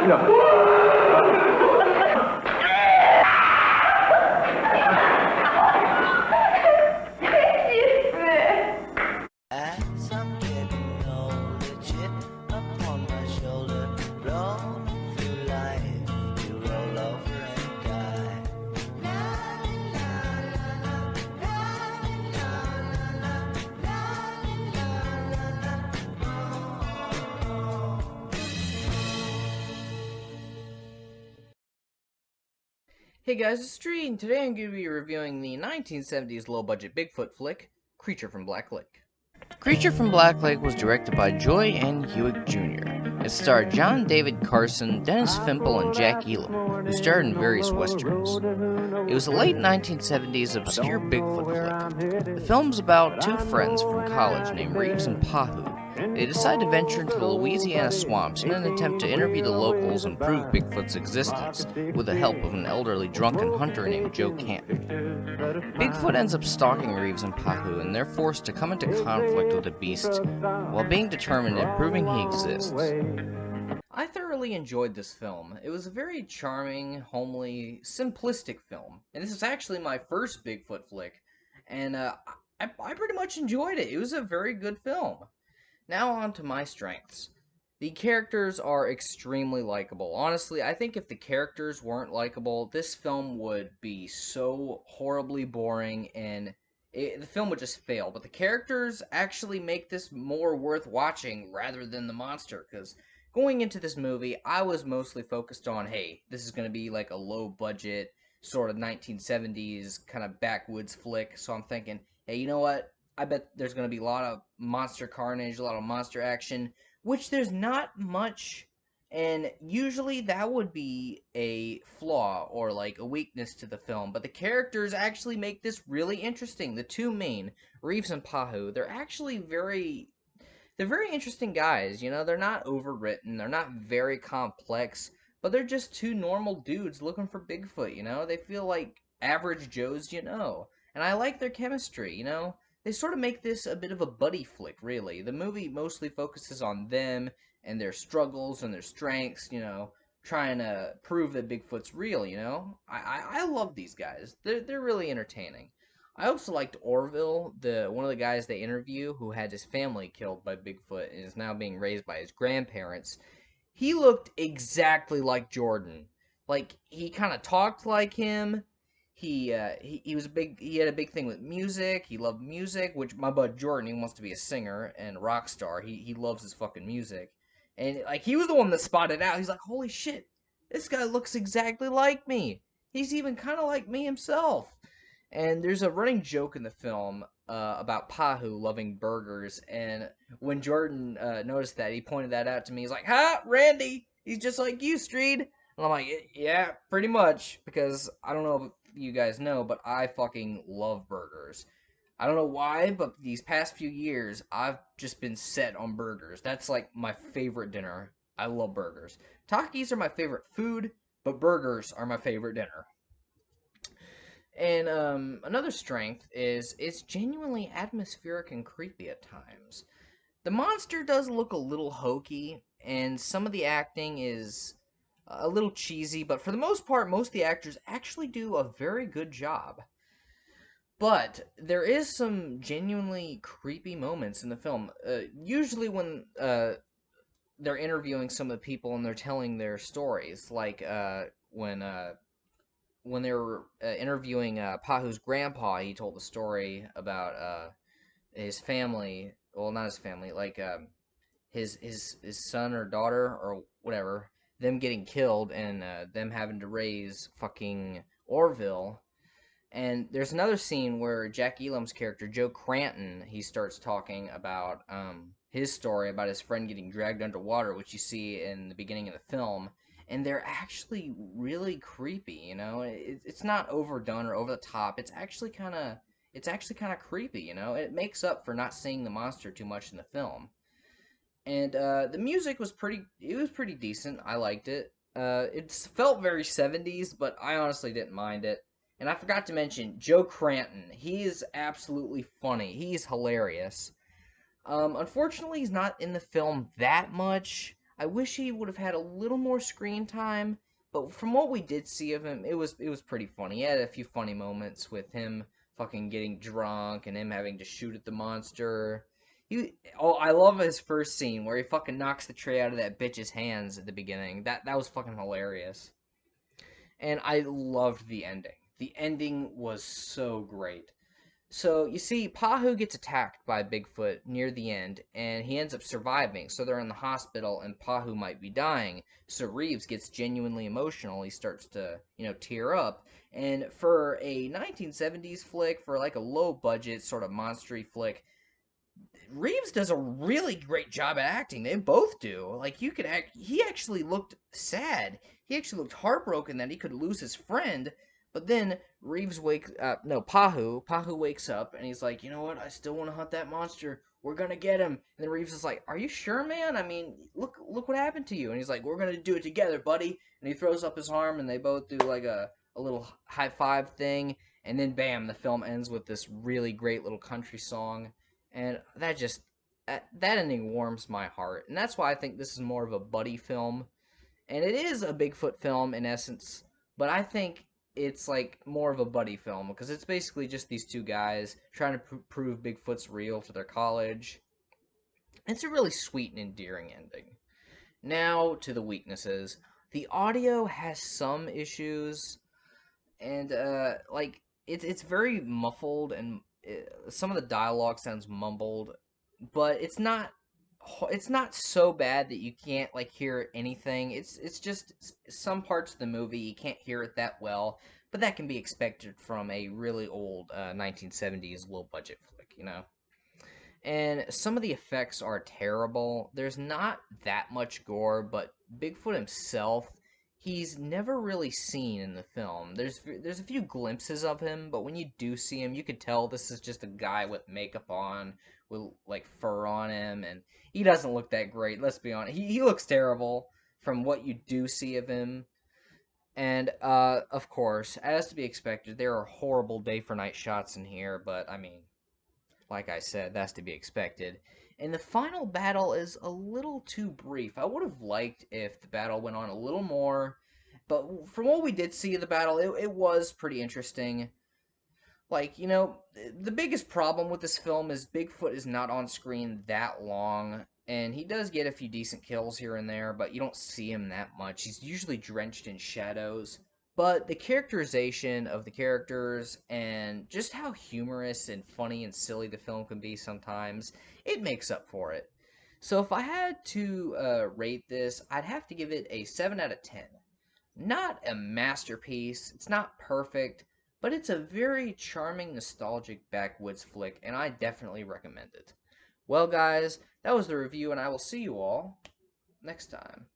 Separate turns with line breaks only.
As I'm getting older, chip upon my shoulder, rolling through life, you roll over and die.
Hey guys, it's Streed, and today I'm going to be reviewing the 1970s low-budget Bigfoot flick, Creature from Black Lake. Creature from Black Lake was directed by Joy N. Hewitt Jr. It starred John David Carson, Dennis Fimple, and Jack Elam, who starred in various westerns. It was a late 1970s obscure Bigfoot flick. The film's about two friends from college named Reeves and Pahu. They decide to venture into the Louisiana swamps in an attempt to interview the locals and prove Bigfoot's existence, with the help of an elderly drunken hunter named Joe Camp. Bigfoot ends up stalking Reeves and Pahu, and they're forced to come into conflict with the beast while being determined in proving he exists. I thoroughly enjoyed this film. It was a very charming, homely, simplistic film, and this is actually my first Bigfoot flick, and I pretty much enjoyed it. It was a very good film. Now on to my strengths. The characters are extremely likable. Honestly, I think if the characters weren't likable, this film would be so horribly boring and the film would just fail. But the characters actually make this more worth watching rather than the monster. Because going into this movie, I was mostly focused on, hey, this is going to be like a low budget, sort of 1970s kind of backwoods flick. So I'm thinking, hey, you know what? I bet there's going to be a lot of monster carnage, a lot of monster action, which there's not much, and usually that would be a flaw or like a weakness to the film, but the characters actually make this really interesting. The two main, Reeves and Pahu, they're very interesting guys, you know, they're not overwritten, they're not very complex, but they're just two normal dudes looking for Bigfoot, you know, they feel like average Joes, you know, and I like their chemistry, you know. They sort of make this a bit of a buddy flick, really. The movie mostly focuses on them and their struggles and their strengths, you know, trying to prove that Bigfoot's real, you know. I love these guys. They're really entertaining. I also liked Orville, one of the guys they interview who had his family killed by Bigfoot and is now being raised by his grandparents. He looked exactly like Jordan. Like, he kind of talked like him. He was he had a big thing with music. He loved music, which my bud Jordan, he wants to be a singer and a rock star. He loves his fucking music. And like he was the one that spotted out. He's like, "Holy shit. This guy looks exactly like me. He's even kind of like me himself." And there's a running joke in the film about Pahu loving burgers, and when Jordan noticed that, he pointed that out to me. He's like, "Ha, Randy, he's just like you, Streed." And I'm like, "Yeah, pretty much," because I don't know if you guys know, but I fucking love burgers. I don't know why, but these past few years, I've just been set on burgers. That's like my favorite dinner. I love burgers. Takis are my favorite food, but burgers are my favorite dinner. And another strength is it's genuinely atmospheric and creepy at times. The monster does look a little hokey, and some of the acting is a little cheesy, but for the most part, most of the actors actually do a very good job. But there is some genuinely creepy moments in the film. Usually when they're interviewing some of the people and they're telling their stories, like when they were interviewing Pahu's grandpa, he told the story about his family. Well, not his family, like his son or daughter or whatever, them getting killed and them having to raise fucking Orville. And there's another scene where Jack Elam's character, Joe Cranton, he starts talking about his story about his friend getting dragged underwater, which you see in the beginning of the film. And they're actually really creepy, you know. It's not overdone or over the top. It's actually kind of creepy, you know. It makes up for not seeing the monster too much in the film. And the music was pretty decent. I liked it. It felt very 70s, but I honestly didn't mind it. And I forgot to mention Joe Cranton. He is absolutely funny. He's hilarious. Unfortunately, he's not in the film that much. I wish he would have had a little more screen time, but from what we did see of him, it was pretty funny. He had a few funny moments with him fucking getting drunk and him having to shoot at the monster. I love his first scene where he fucking knocks the tray out of that bitch's hands at the beginning. That was fucking hilarious. And I loved the ending. The ending was so great. So, you see, Pahu gets attacked by Bigfoot near the end, and he ends up surviving. So they're in the hospital, and Pahu might be dying. So Reeves gets genuinely emotional. He starts to, tear up. And for a 1970s flick, for like a low-budget sort of monstery flick, Reeves does a really great job at acting. They both do. Like, he actually looked sad. He actually looked heartbroken that he could lose his friend. But then Pahu wakes up and he's like, you know what? I still want to hunt that monster. We're gonna get him. And then Reeves is like, are you sure, man? I mean, look what happened to you. And he's like, we're gonna do it together, buddy. And he throws up his arm and they both do like a little high five thing. And then bam, the film ends with this really great little country song. And that ending warms my heart. And that's why I think this is more of a buddy film. And it is a Bigfoot film in essence, but I think it's like more of a buddy film because it's basically just these two guys trying to prove Bigfoot's real to their college. It's a really sweet and endearing ending. Now to the weaknesses. The audio has some issues, and it's very muffled, and some of the dialogue sounds mumbled, but it's not so bad that you can't like hear anything. It's just some parts of the movie you can't hear it that well, but that can be expected from a really old 1970s low budget flick, And some of the effects are terrible. There's not that much gore, but Bigfoot himself, he's never really seen in the film. There's a few glimpses of him, but when you do see him, you could tell this is just a guy with makeup on, with like fur on him, and he doesn't look that great. Let's be honest. He looks terrible from what you do see of him. And of course, as to be expected, there are horrible day for night shots in here, but I mean, like I said, that's to be expected. And the final battle is a little too brief. I would have liked if the battle went on a little more, but from what we did see of the battle, it was pretty interesting. Like, the biggest problem with this film is Bigfoot is not on screen that long, and he does get a few decent kills here and there, but you don't see him that much. He's usually drenched in shadows. But the characterization of the characters and just how humorous and funny and silly the film can be sometimes, it makes up for it. So if I had to rate this, I'd have to give it a 7 out of 10. Not a masterpiece, it's not perfect, but it's a very charming, nostalgic backwoods flick, and I definitely recommend it. Well, guys, that was the review, and I will see you all next time.